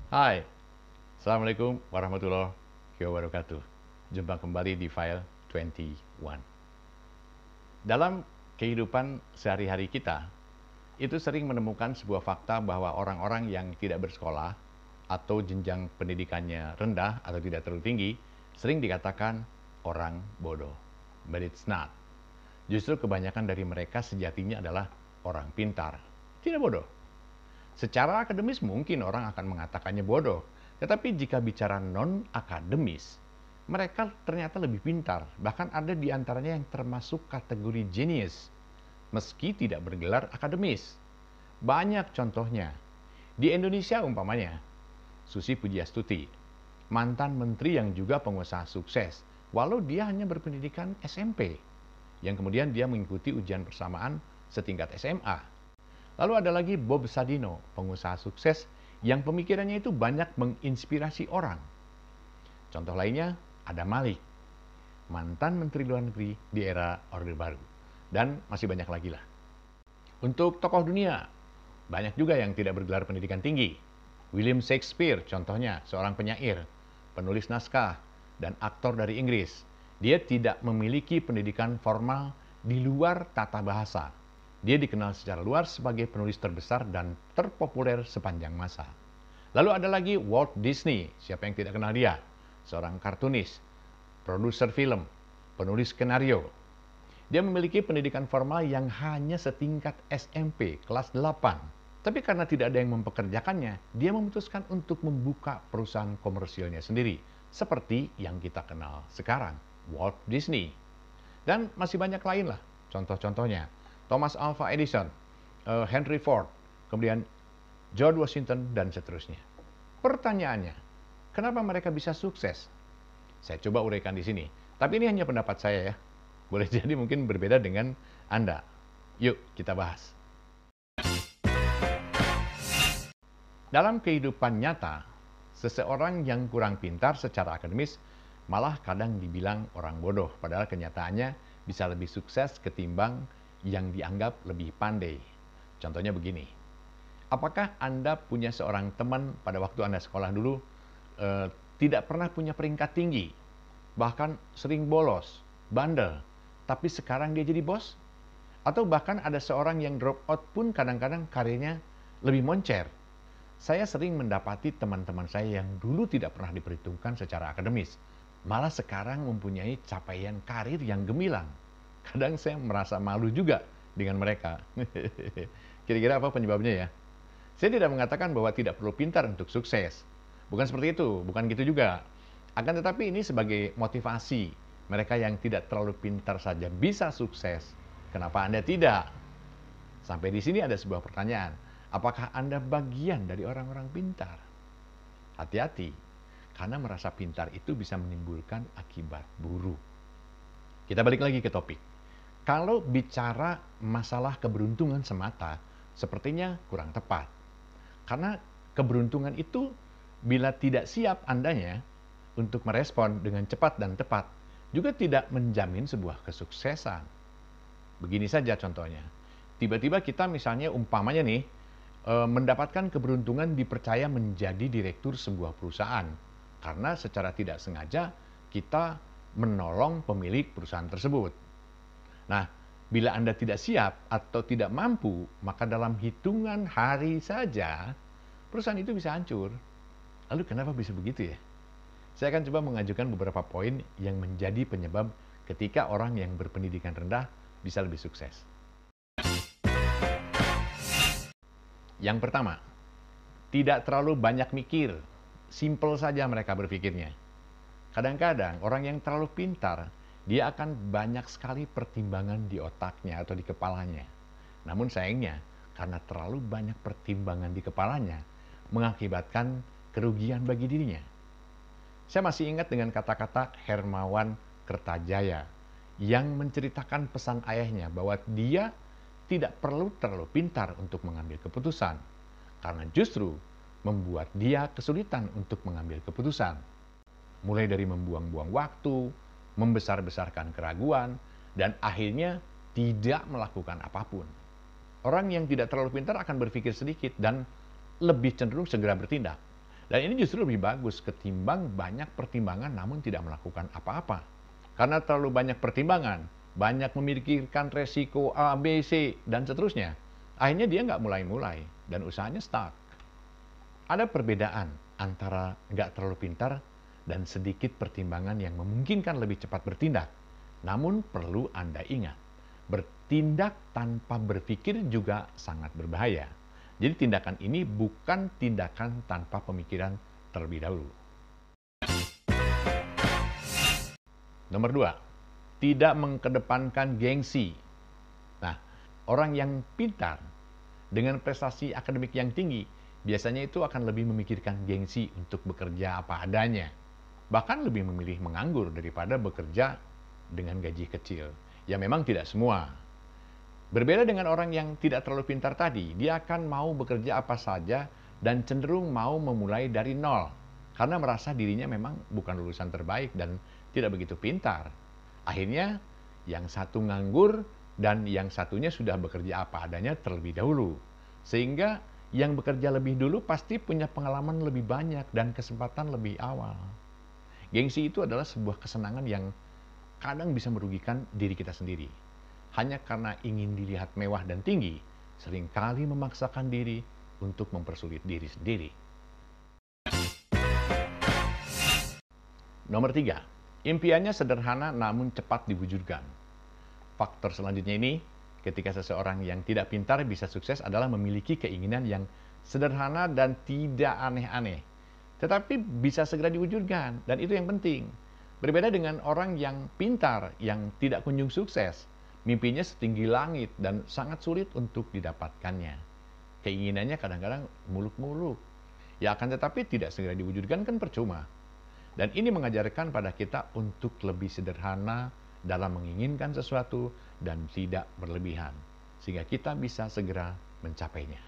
Hai, Assalamualaikum warahmatullahi wabarakatuh. Jumpa kembali di File 21. Dalam kehidupan sehari-hari kita, itu sering menemukan sebuah fakta bahwa orang-orang yang tidak bersekolah atau jenjang pendidikannya rendah atau tidak terlalu tinggi, sering dikatakan orang bodoh. But it's not. Justru kebanyakan dari mereka sejatinya adalah orang pintar. Tidak bodoh. Secara akademis mungkin orang akan mengatakannya bodoh, tetapi jika bicara non-akademis, mereka ternyata lebih pintar. Bahkan ada di antaranya yang termasuk kategori genius, meski tidak bergelar akademis. Banyak contohnya. Di Indonesia umpamanya, Susi Pujiastuti, mantan menteri yang juga pengusaha sukses, walau dia hanya berpendidikan SMP, yang kemudian dia mengikuti ujian persamaan setingkat SMA. Lalu ada lagi Bob Sadino, pengusaha sukses yang pemikirannya itu banyak menginspirasi orang. Contoh lainnya ada Malik, mantan Menteri Luar Negeri di era Orde Baru. Dan masih banyak lagi lah. Untuk tokoh dunia, banyak juga yang tidak bergelar pendidikan tinggi. William Shakespeare contohnya, seorang penyair, penulis naskah, dan aktor dari Inggris. Dia tidak memiliki pendidikan formal di luar tata bahasa. Dia dikenal secara luas sebagai penulis terbesar dan terpopuler sepanjang masa. Lalu ada lagi Walt Disney, siapa yang tidak kenal dia? Seorang kartunis, produser film, penulis skenario. Dia memiliki pendidikan formal yang hanya setingkat SMP, kelas 8. Tapi karena tidak ada yang mempekerjakannya, dia memutuskan untuk membuka perusahaan komersilnya sendiri, seperti yang kita kenal sekarang, Walt Disney. Dan masih banyak lain lah, contoh-contohnya. Thomas Alva Edison, Henry Ford, kemudian George Washington, dan seterusnya. Pertanyaannya, kenapa mereka bisa sukses? Saya coba uraikan di sini. Tapi ini hanya pendapat saya ya. Boleh jadi mungkin berbeda dengan Anda. Yuk kita bahas. Dalam kehidupan nyata, seseorang yang kurang pintar secara akademis malah kadang dibilang orang bodoh, padahal kenyataannya bisa lebih sukses ketimbang yang dianggap lebih pandai. Contohnya begini, apakah Anda punya seorang teman pada waktu Anda sekolah dulu tidak pernah punya peringkat tinggi, bahkan sering bolos, bandel, tapi sekarang dia jadi bos? Atau bahkan ada seorang yang drop out pun kadang-kadang karirnya lebih moncer. Saya sering mendapati teman-teman saya yang dulu tidak pernah diperhitungkan secara akademis, malah sekarang mempunyai capaian karir yang gemilang. Kadang saya merasa malu juga dengan mereka. Kira-kira apa penyebabnya ya? Saya tidak mengatakan bahwa tidak perlu pintar untuk sukses. Bukan seperti itu, bukan gitu juga. Akan tetapi ini sebagai motivasi. Mereka yang tidak terlalu pintar saja bisa sukses. Kenapa Anda tidak? Sampai di sini ada sebuah pertanyaan. Apakah Anda bagian dari orang-orang pintar? Hati-hati, karena merasa pintar itu bisa menimbulkan akibat buruk. Kita balik lagi ke topik. Kalau bicara masalah keberuntungan semata, sepertinya kurang tepat. Karena keberuntungan itu bila tidak siap Andanya untuk merespon dengan cepat dan tepat, juga tidak menjamin sebuah kesuksesan. Begini saja contohnya. Tiba-tiba kita misalnya umpamanya nih, mendapatkan keberuntungan dipercaya menjadi direktur sebuah perusahaan. Karena secara tidak sengaja kita menolong pemilik perusahaan tersebut. Nah, bila Anda tidak siap atau tidak mampu, maka dalam hitungan hari saja, perusahaan itu bisa hancur. Lalu kenapa bisa begitu ya? Saya akan coba mengajukan beberapa poin yang menjadi penyebab ketika orang yang berpendidikan rendah bisa lebih sukses. Yang pertama, tidak terlalu banyak mikir. Simple saja mereka berpikirnya. Kadang-kadang orang yang terlalu pintar, dia akan banyak sekali pertimbangan di otaknya atau di kepalanya. Namun sayangnya, karena terlalu banyak pertimbangan di kepalanya, mengakibatkan kerugian bagi dirinya. Saya masih ingat dengan kata-kata Hermawan Kertajaya yang menceritakan pesan ayahnya bahwa dia tidak perlu terlalu pintar untuk mengambil keputusan, karena justru membuat dia kesulitan untuk mengambil keputusan. Mulai dari membuang-buang waktu, membesar-besarkan keraguan, dan akhirnya tidak melakukan apapun. Orang yang tidak terlalu pintar akan berpikir sedikit dan lebih cenderung segera bertindak. Dan ini justru lebih bagus ketimbang banyak pertimbangan namun tidak melakukan apa-apa. Karena terlalu banyak pertimbangan, banyak memikirkan resiko A, B, C, dan seterusnya. Akhirnya dia nggak mulai-mulai dan usahanya stuck. Ada perbedaan antara nggak terlalu pintar dan sedikit pertimbangan yang memungkinkan lebih cepat bertindak. Namun perlu Anda ingat, bertindak tanpa berpikir juga sangat berbahaya. Jadi tindakan ini bukan tindakan tanpa pemikiran terlebih dahulu. Nomor 2, tidak mengedepankan gengsi. Nah, orang yang pintar dengan prestasi akademik yang tinggi, biasanya itu akan lebih memikirkan gengsi untuk bekerja apa adanya. Bahkan lebih memilih menganggur daripada bekerja dengan gaji kecil. Ya memang tidak semua. Berbeda dengan orang yang tidak terlalu pintar tadi, dia akan mau bekerja apa saja dan cenderung mau memulai dari nol. Karena merasa dirinya memang bukan lulusan terbaik dan tidak begitu pintar. Akhirnya, yang satu nganggur dan yang satunya sudah bekerja apa adanya terlebih dahulu. Sehingga yang bekerja lebih dulu pasti punya pengalaman lebih banyak dan kesempatan lebih awal. Gengsi itu adalah sebuah kesenangan yang kadang bisa merugikan diri kita sendiri. Hanya karena ingin dilihat mewah dan tinggi, seringkali memaksakan diri untuk mempersulit diri sendiri. Nomor 3, impiannya sederhana namun cepat diwujudkan. Faktor selanjutnya ini, ketika seseorang yang tidak pintar bisa sukses adalah memiliki keinginan yang sederhana dan tidak aneh-aneh. Tetapi bisa segera diwujudkan, dan itu yang penting. Berbeda dengan orang yang pintar, yang tidak kunjung sukses. Mimpinya setinggi langit dan sangat sulit untuk didapatkannya. Keinginannya kadang-kadang muluk-muluk. Ya akan tetapi tidak segera diwujudkan kan percuma. Dan ini mengajarkan pada kita untuk lebih sederhana dalam menginginkan sesuatu dan tidak berlebihan. Sehingga kita bisa segera mencapainya.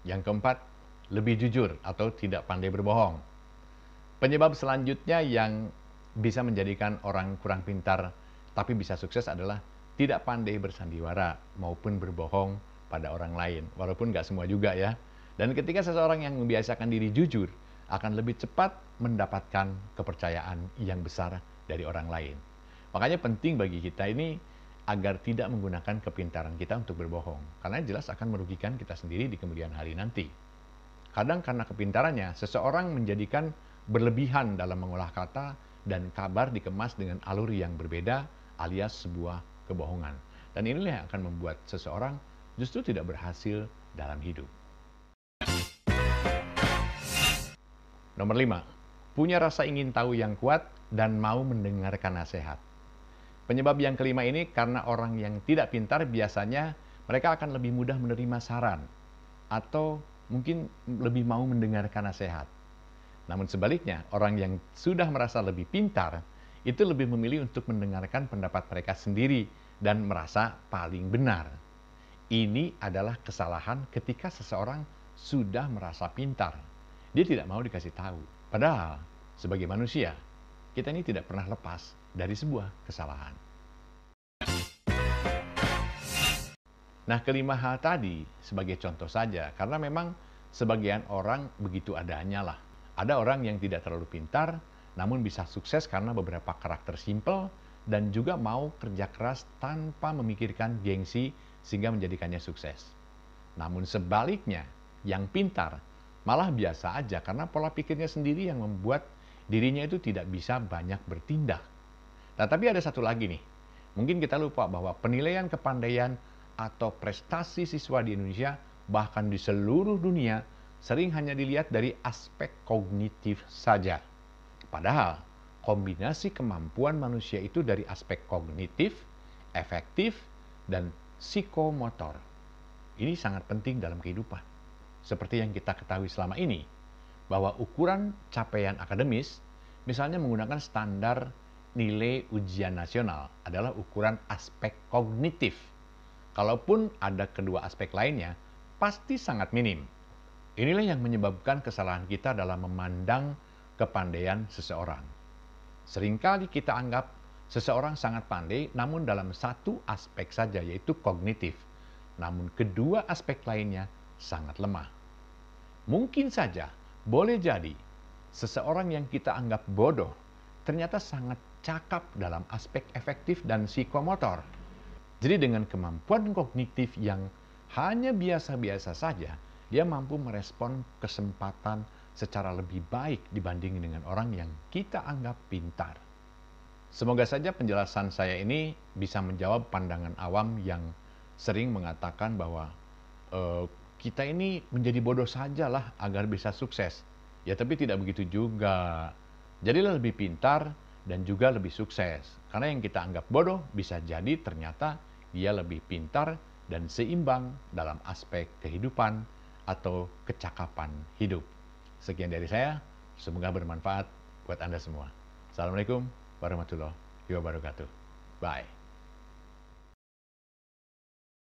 Yang keempat, lebih jujur atau tidak pandai berbohong. Penyebab selanjutnya yang bisa menjadikan orang kurang pintar tapi bisa sukses adalah tidak pandai bersandiwara maupun berbohong pada orang lain. Walaupun nggak semua juga ya. Dan ketika seseorang yang membiasakan diri jujur akan lebih cepat mendapatkan kepercayaan yang besar dari orang lain. Makanya penting bagi kita ini agar tidak menggunakan kepintaran kita untuk berbohong. Karena jelas akan merugikan kita sendiri di kemudian hari nanti. Kadang karena kepintarannya, seseorang menjadikan berlebihan dalam mengolah kata dan kabar dikemas dengan alur yang berbeda alias sebuah kebohongan. Dan inilah yang akan membuat seseorang justru tidak berhasil dalam hidup. Nomor 5, punya rasa ingin tahu yang kuat dan mau mendengarkan nasihat. Penyebab yang kelima ini karena orang yang tidak pintar biasanya mereka akan lebih mudah menerima saran atau mungkin lebih mau mendengarkan nasihat. Namun sebaliknya, orang yang sudah merasa lebih pintar itu lebih memilih untuk mendengarkan pendapat mereka sendiri dan merasa paling benar. Ini adalah kesalahan ketika seseorang sudah merasa pintar. Dia tidak mau dikasih tahu. Padahal, sebagai manusia, kita ini tidak pernah lepas dari sebuah kesalahan. Nah, kelima hal tadi sebagai contoh saja, karena memang sebagian orang begitu adanya lah. Ada orang yang tidak terlalu pintar, namun bisa sukses karena beberapa karakter simpel dan juga mau kerja keras tanpa memikirkan gengsi sehingga menjadikannya sukses. Namun sebaliknya, yang pintar malah biasa aja karena pola pikirnya sendiri yang membuat dirinya itu tidak bisa banyak bertindak. Nah, tapi ada satu lagi nih. Mungkin kita lupa bahwa penilaian kepandaian atau prestasi siswa di Indonesia bahkan di seluruh dunia sering hanya dilihat dari aspek kognitif saja. Padahal, kombinasi kemampuan manusia itu dari aspek kognitif, efektif, dan psikomotor. Ini sangat penting dalam kehidupan. Seperti yang kita ketahui selama ini, bahwa ukuran capaian akademis, misalnya menggunakan standar nilai ujian nasional, adalah ukuran aspek kognitif. Kalaupun ada kedua aspek lainnya, pasti sangat minim. Inilah yang menyebabkan kesalahan kita dalam memandang kepandaian seseorang. Seringkali kita anggap seseorang sangat pandai, namun dalam satu aspek saja, yaitu kognitif. Namun kedua aspek lainnya sangat lemah. Mungkin saja, boleh jadi, seseorang yang kita anggap bodoh ternyata sangat cakap dalam aspek efektif dan psikomotor. Jadi dengan kemampuan kognitif yang hanya biasa-biasa saja, dia mampu merespon kesempatan secara lebih baik dibanding dengan orang yang kita anggap pintar. Semoga saja penjelasan saya ini bisa menjawab pandangan awam yang sering mengatakan bahwa kita ini menjadi bodoh sajalah agar bisa sukses. Ya, tapi tidak begitu juga. Jadilah lebih pintar dan juga lebih sukses. Karena yang kita anggap bodoh bisa jadi ternyata dia lebih pintar dan seimbang dalam aspek kehidupan atau kecakapan hidup. Sekian dari saya, semoga bermanfaat buat Anda semua. Assalamualaikum warahmatullahi wabarakatuh. Bye.